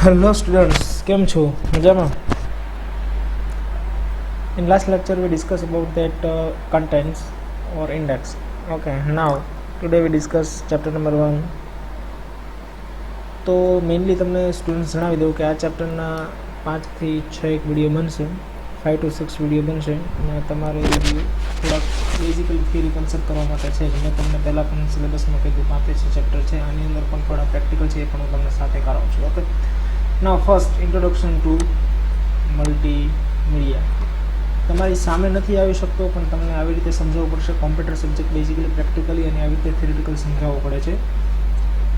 Hello students, કેમ છો? મજામાં? In last lecture we discussed about that contents or index. Okay, now today we discuss chapter number 1. તો mainly તમને students જણાવી દઉં કે આ ચેપ્ટરના 5 થી 6 એક વિડીયો બનશે, 5 to 6 વિડીયો બનશે અને તમારે થોડાક બેઝિકલી થિયરી કન્સેપ્ટ કરવા માટે છે. મેં તમને પહેલાં પણ સિલેબસમાં કીધું 5 થી 6 ચેપ્ટર છે, આની અંદર પણ થોડા પ્રેક્ટિકલ છે, એ પણ હું તમને સાથે કરાવું છું. Okay, now first introduction to multimedia. તમારી સામે નથી આવી શકતો પણ તમને આવી રીતે સમજાવવું પડશે. કોમ્પ્યુટર સબ્જેક્ટ બેઝિકલી પ્રેક્ટિકલી અને આવી રીતે થિયરિટિકલ સમજાવવું પડે છે.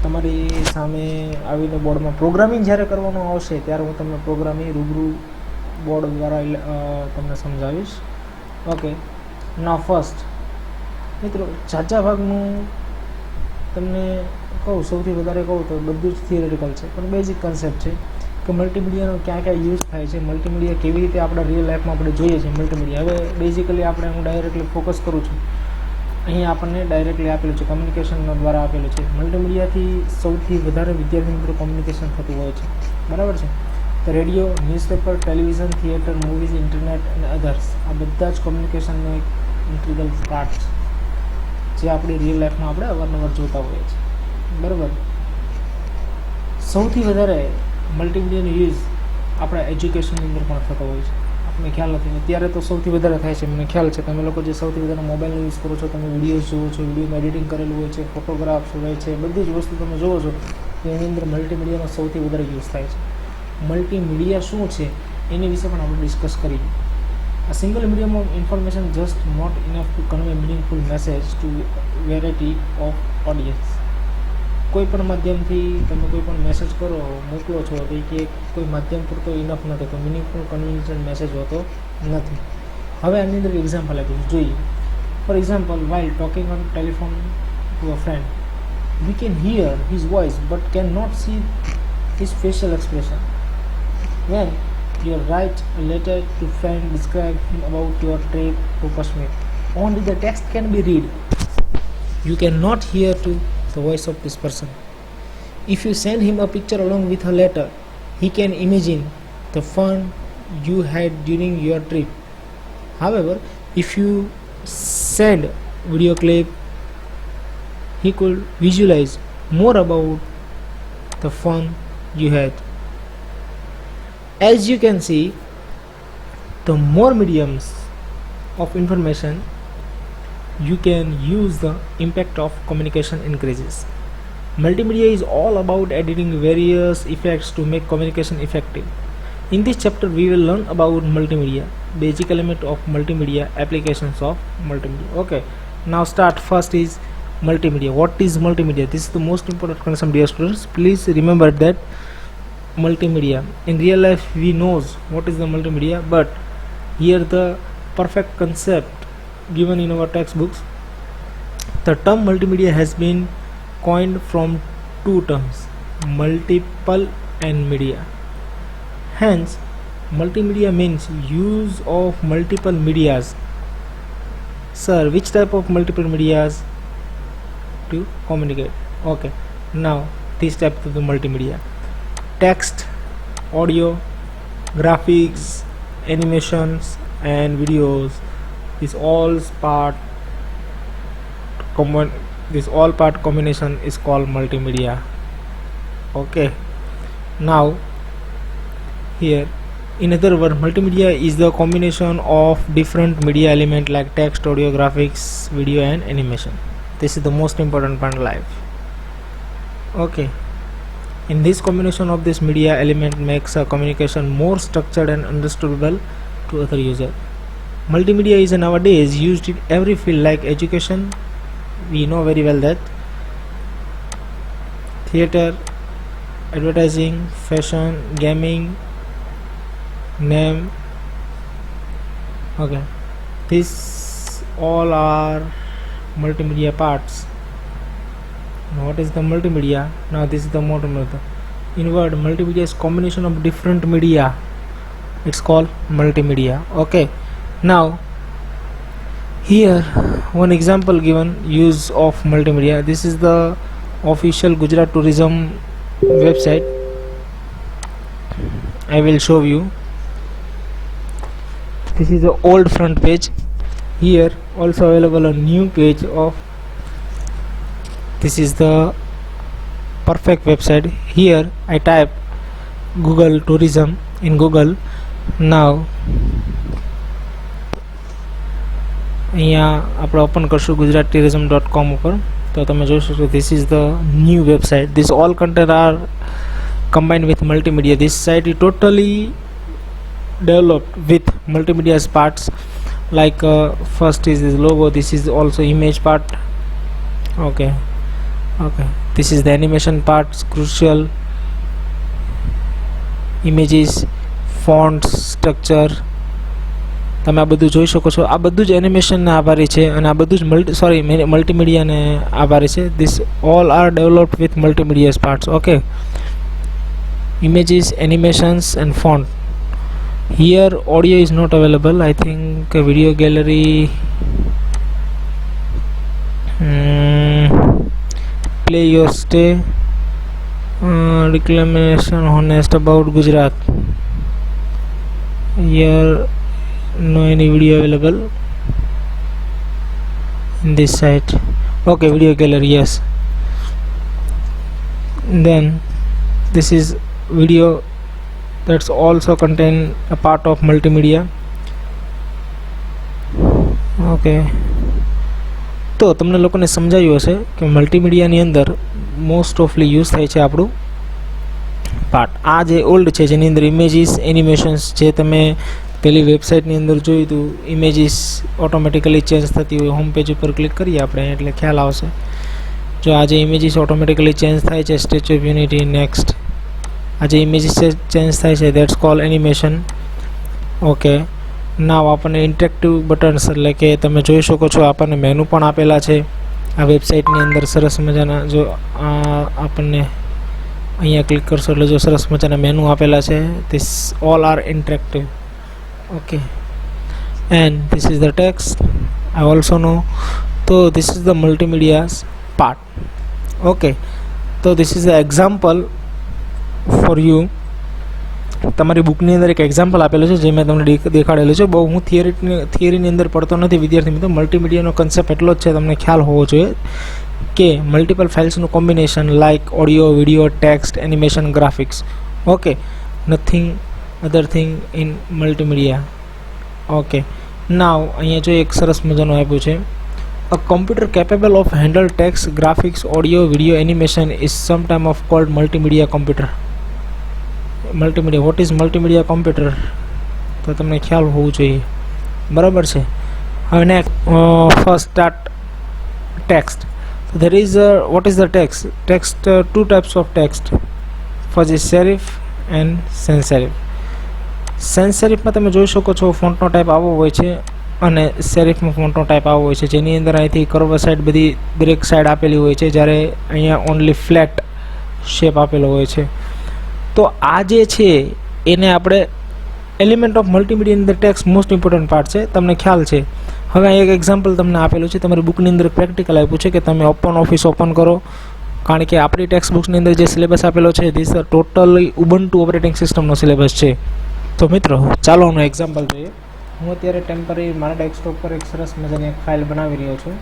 તમારી સામે આવીને બોર્ડમાં પ્રોગ્રામિંગ જ્યારે કરવાનું આવશે ત્યારે હું તમને પ્રોગ્રામિંગ રૂબરૂ બોર્ડ દ્વારા તમને સમજાવીશ. ઓકે, નાઉ ફર્સ્ટ મિત્રો, ઝાઝા ભાગનું તમને કહું, સૌથી વધારે કહું તો બધું જ થિયરિટિકલ છે, પણ બેઝિક કન્સેપ્ટ છે કે મલ્ટીમીડિયાનો ક્યાં ક્યાં યુઝ થાય છે, મલ્ટીમીડિયા કેવી રીતે આપણા રિયલ લાઈફમાં આપણે જોઈએ છીએ. મલ્ટીમીડિયા હવે બેઝિકલી હું ડાયરેક્ટલી ફોકસ કરું છું. અહીંયા આપણને ડાયરેક્ટલી આપેલું છે, કમ્યુનિકેશન દ્વારા આપેલું છે. મલ્ટીમીડિયાથી સૌથી વધારે વિદ્યાર્થી મિત્રો કમ્યુનિકેશન થતું હોય છે, બરાબર છે. તો radio, newspaper, television, theatre, movies, internet અને અધર્સ, આ બધા જ કમ્યુનિકેશનનો એક ઇન્ટિગ્રલ પાર્ટ છે, જે આપણી રિયલ લાઈફમાં આપણે અવારનવાર જોતા હોઈએ છીએ, બરાબર. સૌથી વધારે મલ્ટીમીડિયાનો યુઝ આપણા એજ્યુકેશનની અંદર પણ થતો હોય છે. આપણને ખ્યાલ નથી, અત્યારે તો સૌથી વધારે થાય છે. મને ખ્યાલ છે તમે લોકો જે સૌથી વધારે મોબાઈલનો યુઝ કરો છો, તમે વિડીયોઝ જુઓ છો, વિડીયોમાં એડિટિંગ કરેલું હોય છે, ફોટોગ્રાફ્સ હોય છે, બધી જ વસ્તુ તમે જુઓ છો, તો એની અંદર મલ્ટીમીડિયાનો સૌથી વધારે યુઝ થાય છે. મલ્ટીમીડિયા શું છે એની વિશે પણ આપણે ડિસ્કસ કરીએ. A single medium of information just not enough to convey meaningful message to variety of audience. કોઈ પણ માધ્યમથી તમે કોઈ પણ મેસેજ કરો, મોકલો છો, તો કે કોઈ માધ્યમ પૂરતો ઇનફ નથી, તો મિનિંગફુલ કન્વિન્સિંગ મેસેજ હોતો નથી. હવે આની અંદર એક્ઝામ્પલ આપીશું, જોઈએ. For example, while talking on telephone to a friend, we can hear his voice but can not see his facial expression. When you write a letter to friend, describe him about your trip to Kashmir, only the text can be read. You cannot hear to the voice of this person. If you send him a picture along with a letter, he can imagine the fun you had during your trip. However, if you send video clip, he could visualize more about the fun you had. As you can see, the more mediums of information you can use, the impact of communication increases. Multimedia is all about editing various effects to make communication effective. In this chapter we will learn about multimedia, basic element of multimedia, applications of multimedia. Okay, now start. First is multimedia. What is multimedia? This is the most important concept, dear students. Please remember that multimedia, in real life we knows what is the multimedia, but here the perfect concept given in our textbooks. The term multimedia has been coined from two terms, multiple and media. Hence, multimedia means use of multiple medias. Sir, which type of multiple medias to communicate? Okay, now this type of the multimedia: text, audio, graphics, animations and videos. This all part combination is called multimedia. Okay, now here, in other words, multimedia is the combination of different media element like text, audio, graphics, video and animation. This is the most important part in life. Okay, in this combination of this media element makes a communication more structured and understandable to other user. Multimedia is nowadays used in every field like education, we know very well that, theater, advertising, fashion, gaming, name. Okay, these all are multimedia parts. Now what is the multimedia? Now this is the multimedia. In word, multimedia is combination of different media. It's called multimedia. Okay, now here one example given, use of multimedia. This is the official Gujarat tourism website. I will show you. This is the old front page. Here also available a new page of. This is the perfect website. Here I type Google tourism in Google. Now અહીંયા આપણે open કરશું gujaratourism.com ઉપર, તો તમે જોઈ શકો this is the new website. This all content are combined with multimedia. This site is totally developed with multimedia parts, like first is this logo, this is also image part. Okay, this is the animation parts, crucial images, fonts, structure. તમે આ બધું જોઈ શકો છો. આ બધું જ એનિમેશનને આભારી છે અને આ બધું જ મલ્ટીમીડિયાને આભારી છે. This all are developed with multimedia parts. Okay, images, animations and font. Here audio is not available. I think video gallery, play your stay, reclamation honest about Gujarat. Here no any video available in this site. Okay, video gallery, yes. Then this is video that's also contain a part of multimedia. Okay, તો તમને લોકોને સમજાયું હશે કે મલ્ટીમીડિયાની અંદર most ઓફલી use થાય છે આપણું પાર્ટ. આ જે ઓલ્ડ છે જેની અંદર ઇમેજીસ, એનિમેશન્સ, જે તમે પેલી વેબસાઇટની અંદર જોયું હતું, ઇમેજીસ ઓટોમેટિકલી ચેન્જ થતી હોય. હોમ પેજ ઉપર ક્લિક કરીએ આપણે એટલે ખ્યાલ આવશે. જો આ જે ઇમેજીસ ઓટોમેટિકલી ચેન્જ થાય છે, સ્ટેચ્યુ ઓફ યુનિટી, નેક્સ્ટ, આ જે ઇમેજીસ ચેન્જ થાય છે દેટ્સ કોલ એનિમેશન. ઓકે, નાવ આપણને ઇન્ટરેક્ટિવ બટન્સ, એટલે કે તમે જોઈ શકો છો આપણને મેનુ પણ આપેલા છે આ વેબસાઇટની અંદર સરસ મજાના. જો આપણને અહીંયા ક્લિક કરશો એટલે જો સરસ મજાના મેનુ આપેલા છે. This all are interactive. Okay, and this is the text. I also know. So this is the multimedia's part. Okay, so this is the example for you. તમારી બુકની અંદર એક એક્ઝામ્પલ આપેલું છે જે મેં તમને દેખાડેલું છે. બહુ હું થિયરીની અંદર પડતો નથી વિદ્યાર્થી મિત્રો. મલ્ટીમીડિયાનો કન્સેપ્ટ એટલો જ છે, તમને ખ્યાલ હોવો જોઈએ કે મલ્ટિપલ ફાઇલ્સનું combination, like audio, video, text, animation, graphics. Okay, nothing other thing in multimedia. Okay, now અહીંયા જો એક સરસ મજાનું આપ્યું છે, a computer capable of handle text, graphics, audio, video, animation is sometime of called multimedia computer. Multimedia, what is multimedia computer? તો તમને ખ્યાલ હોવું જોઈએ, બરાબર છે. હવે next first start text. So there is what is the text? Two types of text. First is serif and sans serif. Sans સેરિફમાં તમે જોઈ શકો છો ફોન્ટનો ટાઈપ આવો હોય છે અને સેરિફમાં ફોન્ટનો ટાઈપ આવો હોય છે, જેની અંદર અહીંથી કર્વ સાઈડ બધી દરેક સાઈડ આપેલી હોય છે, જ્યારે અહીંયા ઓનલી ફ્લેટ શેપ આપેલો હોય છે. તો આ જે છે એને આપણે એલિમેન્ટ ઓફ મલ્ટીમીડિયાની અંદર ટેક્સ્ટ મોસ્ટ ઇમ્પોર્ટન્ટ પાર્ટ છે, તમને ખ્યાલ છે. હવે એક એક્ઝામ્પલ તમને આપેલું છે, તમારી બુકની અંદર પ્રેક્ટિકલ આપ્યું છે કે તમે ઓપન ઓફિસ ઓપન કરો, કારણ કે આપણી ટેક્સ્ટ બુક્સની અંદર જે સિલેબસ આપેલો છે ધીસ ટોટલી ઉબુન્ટુ ઓપરેટિંગ સિસ્ટમનો સિલેબસ છે. તો મિત્રો ચાલો હું એક્ઝામ્પલ જોઈએ. હું અત્યારે ટેમ્પરરી મારા ડેસ્કટોપ પર એક સરસ મજાની એક ફાઇલ બનાવી રહ્યો છું.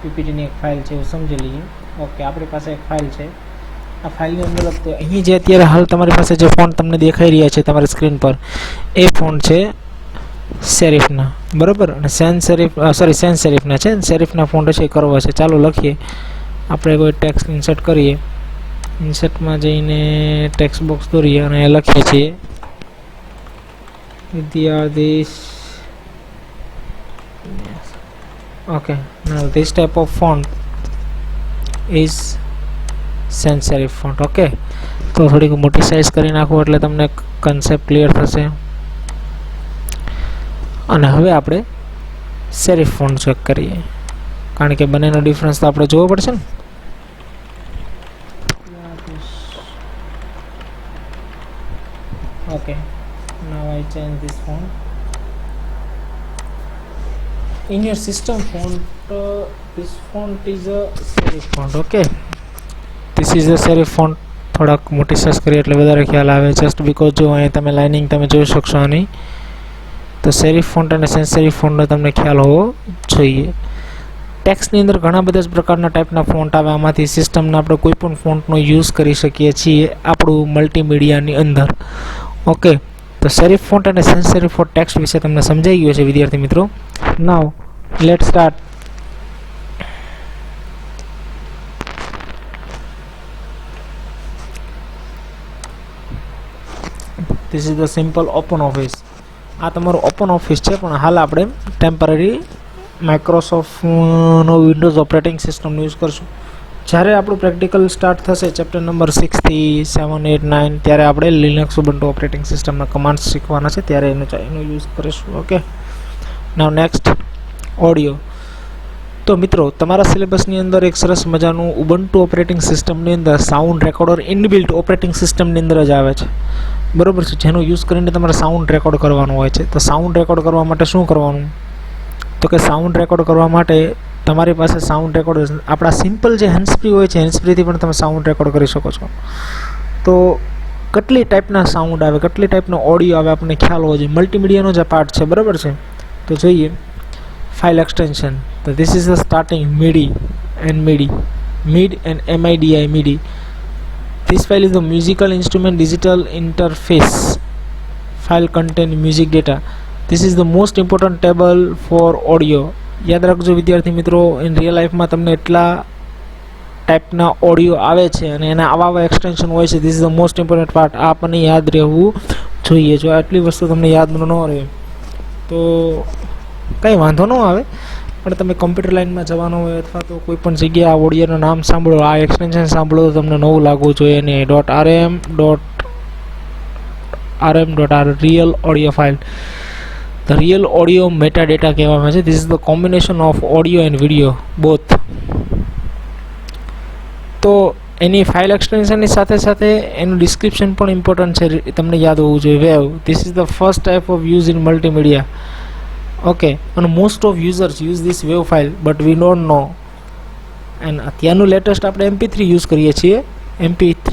પીપીટીની એક ફાઇલ છે, એવું સમજી લઈએ. ઓકે, આપણી પાસે એક ફાઇલ છે. આ ફાઇલની અંદર તો અહીં જે અત્યારે હાલ તમારી પાસે જે ફોન્ટ તમને દેખાઈ રહ્યા છે તમારી સ્ક્રીન પર, એ ફોન્ટ છે સેરિફના, બરાબર. અને સેન્સ સેરિફના છે. સેરિફના ફોન્ટ છે કરવા છે. ચાલો લખીએ. આપણે કોઈ ટેક્સ્ટ ઇન્સર્ટ કરીએ. ઇન્સર્ટમાં જઈને ટેક્સ્ટ બોક્સ દોરીએ અને લખીએ છીએ Vidyadhish. Okay, now this type of font is sans serif font. Okay, તો થોડીક મોટી સાઇઝ કરી નાખો એટલે તમને કન્સેપ્ટ ક્લિયર થશે. અને હવે આપણે સેરિફ ફોન્ટ ચેક કરીએ, કારણ કે બંનેનો ડિફરન્સ તો આપણે જોવો પડશે ને. Okay, now I change this font. In your system font, this font is a serif font. Okay, this is a serif font થોડાક મોટી સાઇઝ કરીએ એટલે વધારે ખ્યાલ આવે. જસ્ટ બીકોઝ જો અહીંયા તમે લાઇનિંગ તમે જોઈ શકશો આની, તો સેરિફ ફોન્ટ અને સેન્સ સેરિફ ફોન્ટનો તમને ખ્યાલ હોવો જોઈએ. ટેક્સ્ટની અંદર ઘણા બધા જ પ્રકારના ટાઈપના ફોન્ટ આવે. આમાંથી સિસ્ટમના આપણે કોઈ પણ ફોન્ટનો યુઝ કરી શકીએ છીએ આપણું મલ્ટીમીડિયાની અંદર. ઓકે, તો સેરિફ ફોન્ટ અને સેન્સ સેરિફ ફોન્ટ ટેક્સ્ટ વિશે તમને સમજાઈ ગયું છે વિદ્યાર્થી મિત્રો. Now let start. This is the simple open office. આ તમારું ઓપન ઓફિસ છે, પણ હાલ આપણે ટેમ્પરરી માઇક્રોસોફ્ટનો વિન્ડોઝ ઓપરેટિંગ સિસ્ટમનો યુઝ કરશું. જ્યારે આપણું પ્રેક્ટિકલ સ્ટાર્ટ થશે ચેપ્ટર નંબર 6 થી 7, 8, 9, ત્યારે આપણે લિનક્સ ઉબુન્ટુ ઓપરેટિંગ સિસ્ટમના કમાન્ડ્સ શીખવાના છે, ત્યારે એનો યુઝ કરીશું. Okay, now next audio. તો મિત્રો, તમારા સિલેબસની અંદર એક સરસ મજાનું ઉબુન્ટુ ઓપરેટિંગ સિસ્ટમની અંદર સાઉન્ડ રેકોર્ડર ઇનબિલ્ટ ઓપરેટિંગ સિસ્ટમની અંદર જ આવે છે, બરોબર છે, જેનો યુઝ કરીને તમારે સાઉન્ડ રેકોર્ડ કરવાનું હોય છે. તો સાઉન્ડ રેકોર્ડ કરવા માટે શું કરવાનું? તો કે સાઉન્ડ રેકોર્ડ કરવા માટે તમારી પાસે સાઉન્ડ રેકોર્ડ આપણા સિમ્પલ જે હેન્ડસ્ફ્રી હોય છે, હેન્ડસ્ફ્રીથી પણ તમે સાઉન્ડ રેકોર્ડ કરી શકો છો. તો કેટલી ટાઈપના સાઉન્ડ આવે, કેટલી ટાઈપનો ઓડિયો આવે આપણને ખ્યાલ હોવો જોઈએ. મલ્ટીમીડિયાનો જ આ પાર્ટ છે, બરાબર છે. તો જોઈએ ફાઇલ એક્સટેન્શન. તો this is the starting MIDI and MIDI, MID and MIDI, MIDI. This file is the musical instrument digital interface. File contain music data. This is the most important table for audio. યાદ રાખજો વિદ્યાર્થી મિત્રો, in real લાઈફમાં તમને એટલા ટાઈપના audio આવે છે અને એના આવા એક્સટેન્શન હોય છે. This is the most important part. આ આપણને યાદ રહેવું જોઈએ. જો આટલી વસ્તુ તમને યાદ ન રહે તો કંઈ વાંધો ન આવે, પણ તમે કમ્પ્યુટર લાઇનમાં જવાનો હોય અથવા તો કોઈ પણ જગ્યાએ આ ઓડિયોનું નામ સાંભળો, આ એક્સટેન્શન સાંભળો તો તમને નવું લાગવું જોઈએ. ને .rm.r real audio file. The real audio meta data કહેવામાં છે. This is the combination of audio and video both. તો એની ફાઇલ એક્સટેન્શનની સાથે સાથે એનું ડિસ્ક્રિપ્શન પણ ઇમ્પોર્ટન્ટ છે, તમને યાદ હોવું જોઈએ. Wave, this is the first type of use in multimedia. Okay, અને most of users use this wave file but we don't know. And અત્યારનું લેટેસ્ટ આપણે MP3 યુઝ કરીએ છીએ, MP3,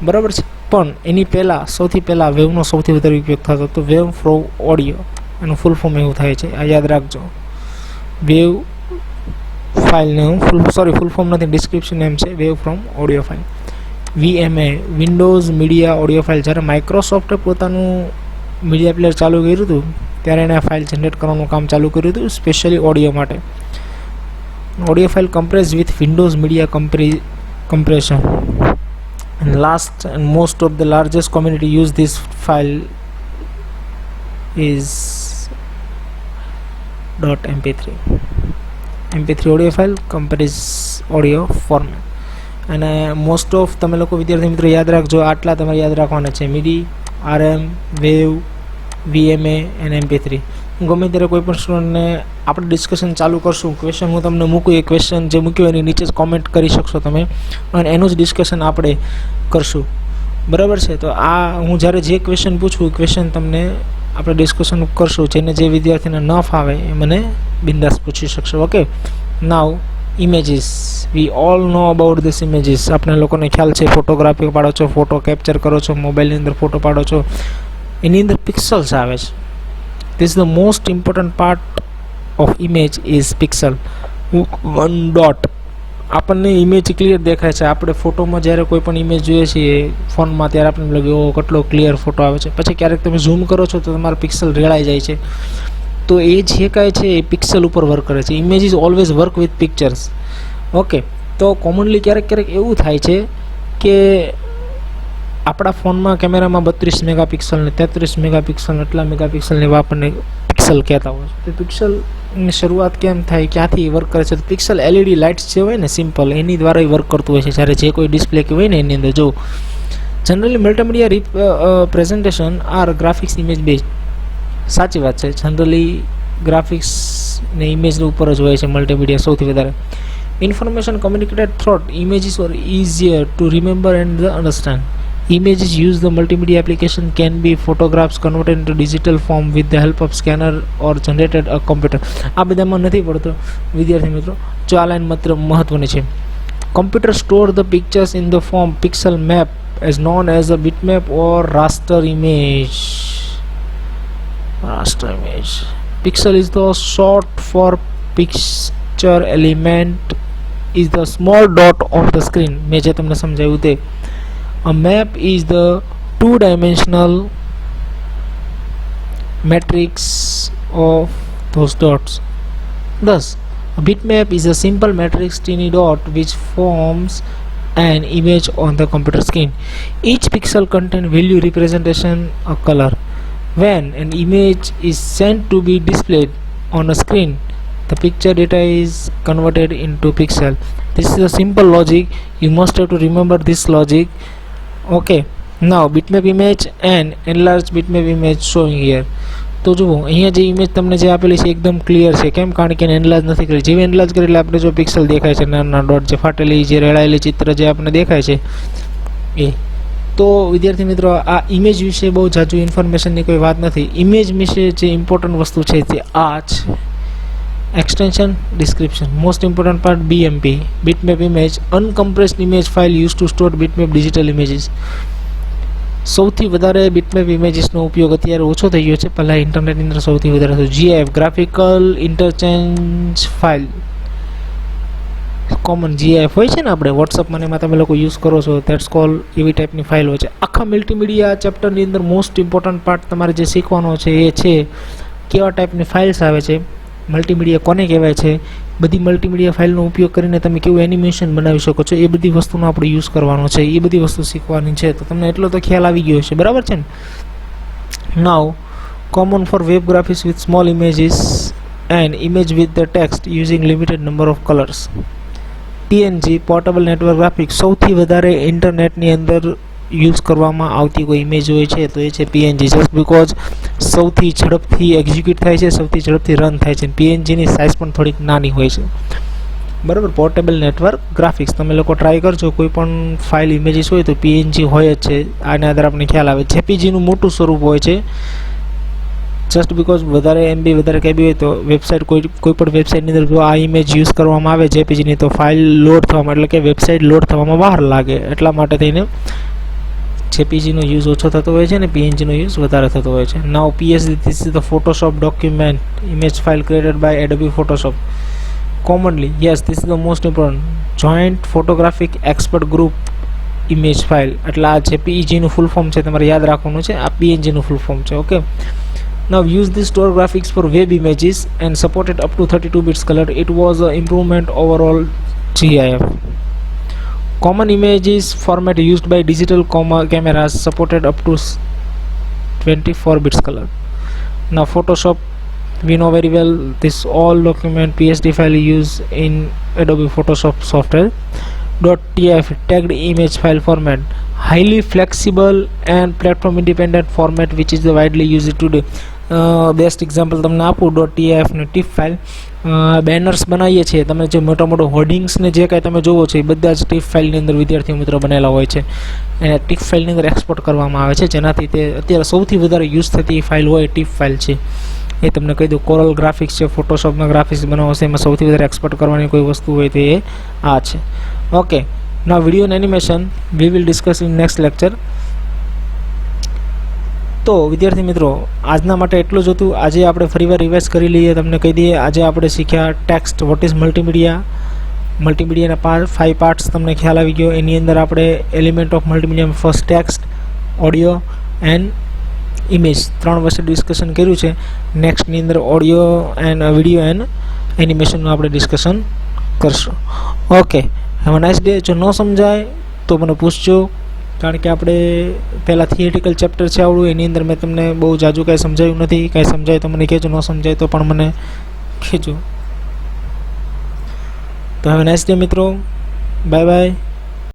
બરાબર છે. પણ એની પહેલાં સૌથી પહેલાં વેવનો સૌથી વધારે ઉપયોગ થતો હતો. વેવ ફ્રોમ ઓડિયો, એનું ફૂલ ફોર્મ એવું થાય છે, આ યાદ રાખજો. વેવ ફાઇલને હું ફૂલ ફોર્મ નથી, ડિસ્ક્રિપ્શન એમ છે, wave from audio file. VMA, Windows media audio file. જ્યારે માઇક્રોસોફ્ટે પોતાનું મીડિયા પ્લેયર ચાલુ કર્યું હતું ત્યારે એને આ ફાઇલ જનરેટ કરવાનું કામ ચાલુ કર્યું હતું, સ્પેશિયલી ઓડિયો માટે. Audio file compress with Windows media compression. And last and most of the largest community use this file is .mp3 audio file compress audio format. અને મોસ્ટ ઓફ તમે લોકો વિદ્યાર્થી મિત્રો યાદ રાખજો, આટલા તમારે યાદ રાખવાના છે: MIDI, RM, વેવ, VMA અને MP3. હું ગમે ત્યારે કોઈ પણ સ્ટુડન્ટને આપણે ડિસ્કશન ચાલુ કરશું, ક્વેશ્ચન હું તમને મૂકું, એ ક્વેશ્ચન જે મૂક્યો એની નીચે જ કોમેન્ટ કરી શકશો તમે, અને એનું જ ડિસ્કશન આપણે કરશું, બરાબર છે. તો આ હું જ્યારે જે ક્વેશ્ચન પૂછું ક્વેશ્ચન તમને આપણે ડિસ્કશન કરશું, જેને જે વિદ્યાર્થીને ન ફાવે એ મને બિંદાસ પૂછી શકશો. Okay, now images. We all know about this images. આપણે લોકોને ખ્યાલ છે, ફોટોગ્રાફી પાડો છો, ફોટો કેપ્ચર કરો છો, મોબાઈલની અંદર ફોટો પાડો છો, એની અંદર પિક્સલ્સ આવે છે. This is the most important part of image is pixel. One dot. આપણને ઇમેજ ક્લિયર દેખાય છે. આપણે ફોટોમાં જ્યારે કોઈ પણ ઇમેજ જોઈએ છીએ ફોનમાં, ત્યારે આપણને લાગે ઓ કેટલો ક્લિયર ફોટો આવે છે. પછી ક્યારેક તમે ઝૂમ કરો છો તો તમારા પિક્સલ રેળાઈ જાય છે. તો એ જે કાંઈ છે એ પિક્સલ ઉપર વર્ક કરે છે. Image is always work with pictures. Okay, તો કોમનલી ક્યારેક એવું થાય છે કે આપણા ફોનમાં કેમેરામાં 32 મેગાપિક્સલ ને 33 મેગાપિક્સલ ને એટલા મેગાપિક્સલને આપણને પિક્સલ કહેતા હોય છે. તો પિક્સલની શરૂઆત કેમ થાય, ક્યાંથી વર્ક કરે છે? તો પિક્સલ LED લાઇટ્સ જે હોય ને સિમ્પલ, એની દ્વારા વર્ક કરતું હોય છે. જ્યારે જે કોઈ ડિસ્પ્લે કે હોય ને એની અંદર જો generally multimedia presentation are graphics image base. સાચી વાત છે, જનરલી ગ્રાફિક્સ ને ઇમેજ ઉપર જ હોય છે મલ્ટીમીડિયા સૌથી વધારે. Information communicated through images are easier to remember and understand. Images use the multimedia application can be photographs converted into digital form with the help of scanner or generated a computer. આ બધામાં નથી પડતો વિદ્યાર્થી મિત્રો, જો આ line માત્ર મહત્વની છે. Computer store the pictures in the form pixel map as known as a bitmap or raster image. Raster image. Pixel is the short for picture element is the small dot of the screen. મેં જે તમને સમજાવ્યું તે. A map is the two-dimensional matrix of those dots. Thus, a bitmap is a simple matrix tiny dot which forms an image on the computer screen. Each pixel contains value representation a color. When an image is sent to be displayed on a screen, the picture data is converted into pixel. This is a simple logic. You must have to remember this logic. Okay, now bitmap image and enlarged bitmap image showing here. તો જુઓ અહીંયા જે image તમને જે આપેલી છે એકદમ clear છે. કેમ? કારણ કે એને એનલાર્જ નથી કરી. જેવી એનલાર્જ કરી એટલે આપણે જો પિક્સલ દેખાય છે નાના ડોટ જે ફાટેલી જે રેડાયેલી ચિત્ર જે આપણને દેખાય છે એ. તો વિદ્યાર્થી મિત્રો આ ઇમેજ વિશે બહુ જાજુ ઇન્ફોર્મેશનની કોઈ વાત નથી. ઇમેજ વિશે જે ઇમ્પોર્ટન્ટ વસ્તુ છે તે આ છે. extension description. Most important part BMP, bitmap image, uncompressed image file used to store bitmap digital images. સૌથી વધારે bitmap imagesનો ઉપયોગ અત્યારે ઓછો થઈ ગયો છે. પહેલાં ઇન્ટરનેટની અંદર સૌથી વધારે થયું. GIF graphical interchange file, common GIF હોય છે ને આપણે વોટ્સઅપમાં એમાં તમે લોકો યુઝ કરો છો, ધેટ્સ કોલ એવી ટાઈપની ફાઇલ હોય છે. આખા મલ્ટીમીડિયા ચેપ્ટરની અંદર મોસ્ટ ઇમ્પોર્ટન્ટ પાર્ટ તમારે જે શીખવાનો છે એ છે કેવા ટાઈપની ફાઇલ્સ આવે છે, મલ્ટીમીડિયા કોને કહેવાય છે, બધી મલ્ટીમીડિયા ફાઇલનો ઉપયોગ કરીને તમે કેવું એનિમેશન બનાવી શકો છો એ બધી વસ્તુનો આપણે યુઝ કરવાનો છે. એ બધી વસ્તુ શીખવાની છે. તો તમને એટલો તો ખ્યાલ આવી ગયો છે, બરાબર છે ને? Now common for web graphics with small images and image with the text using limited number of colours. PNG portable network graphics સૌથી વધારે ઇન્ટરનેટની અંદર યુઝ કરવામાં આવતી કોઈ ઇમેજ હોય છે તો એ છે PNG. જસ્ટ બિકોઝ સૌથી ઝડપથી એક્ઝિક્યુટ થાય છે, સૌથી ઝડપથી રન થાય છે. PNGની સાઇઝ પણ થોડીક નાની હોય છે, બરાબર. પોર્ટેબલ નેટવર્ક ગ્રાફિક્સ તમે લોકો ટ્રાય કરજો. કોઈ પણ ફાઇલ ઇમેજીસ હોય તો PNG હોય જ છે. આના આધારે આપણને ખ્યાલ આવે. JPGનું મોટું સ્વરૂપ હોય છે. જસ્ટ બિકોઝ વધારે MB વધારે KB હોય તો વેબસાઇટ કોઈ પણ વેબસાઇટની અંદર જો આ ઇમેજ યુઝ કરવામાં આવે JPGની તો ફાઇલ લોડ થવામાં એટલે કે વેબસાઇટ લોડ થવામાં વાર લાગે. એટલા માટે થઈને JPGનો યુઝ ઓછો થતો હોય છે ને PNGનો યુઝ વધારે થતો હોય છે. નાઉ PSD, this is the Photoshop document image file created by Adobe Photoshop. Commonly, yes, this is the most important. Joint Photographic Expert Group image file. એટલે આ JPEGનું ફૂલ ફોર્મ છે, તમારે યાદ રાખવાનું છે. આ PNGનું ફૂલ ફોર્મ છે. Okay. Now use this store graphics for web images and supported up to 32 bits color. It was an improvement overall GIF. Common images format used by digital cameras supported up to 24 bits color. Now Photoshop, we know very well this all document PSD file used in Adobe Photoshop software. .TIF tagged image file format, highly flexible and platform independent format which is widely used today. Best example તમને આપું .TIF ને TIFF file. Banners બનાવીએ છીએ, તમે જે મોટા મોટા હોર્ડિંગ્સને જે કાંઈ તમે જોવો છો એ બધા જ ટીફ ફાઇલની અંદર વિદ્યાર્થી મિત્રો બનેલા હોય છે. એને ટીફ ફાઇલની અંદર એક્સપોર્ટ કરવામાં આવે છે, જેનાથી તે અત્યારે સૌથી વધારે યુઝ થતી ફાઇલ હોય ટીફ ફાઇલ છે. એ તમને કહી દઉં. કોરલ ગ્રાફિક્સ છે, ફોટોશોપમાં ગ્રાફિક્સ બનાવો છે, એમાં સૌથી વધારે એક્સપોર્ટ કરવાની કોઈ વસ્તુ હોય તો એ આ છે. Okay. Now video and animation we will discuss in next lecture. તો વિદ્યાર્થી મિત્રો આજના માટે એટલું જ હતું. આજે આપણે ફરીવાર રિવાઇઝ કરી લઈએ, તમને કહી દઈએ. આજે આપણે શીખ્યા ટેક્સ્ટ, વોટ ઇઝ મલ્ટીમીડિયા. મલ્ટીમીડિયાના 5 પાર્ટ્સ તમને ખ્યાલ આવી ગયો. એની અંદર આપણે એલિમેન્ટ ઓફ મલ્ટીમીડિયામાં first text, audio and image 3 વચ્ચે ડિસ્કશન કર્યું છે. નેક્સ્ટની અંદર ઓડિયો એન્ડ વિડીયો એન્ડ એનિમેશનનું આપણે ડિસ્કશન કરશું. Okay, have a nice day. જો ન સમજાય તો મને પૂછજો, કારણ કે આપણે પહેલાં થિયરિટિકલ ચેપ્ટર છે આવડું, એની અંદર મેં તમને બહુ જાજુ કાંઈ સમજાવ્યું નથી. કાંઈ સમજાય તો મને કહેજો, ન સમજાય તો પણ મને કહેજો. તો હેવ અ નાઇસ ડે મિત્રો. Bye bye.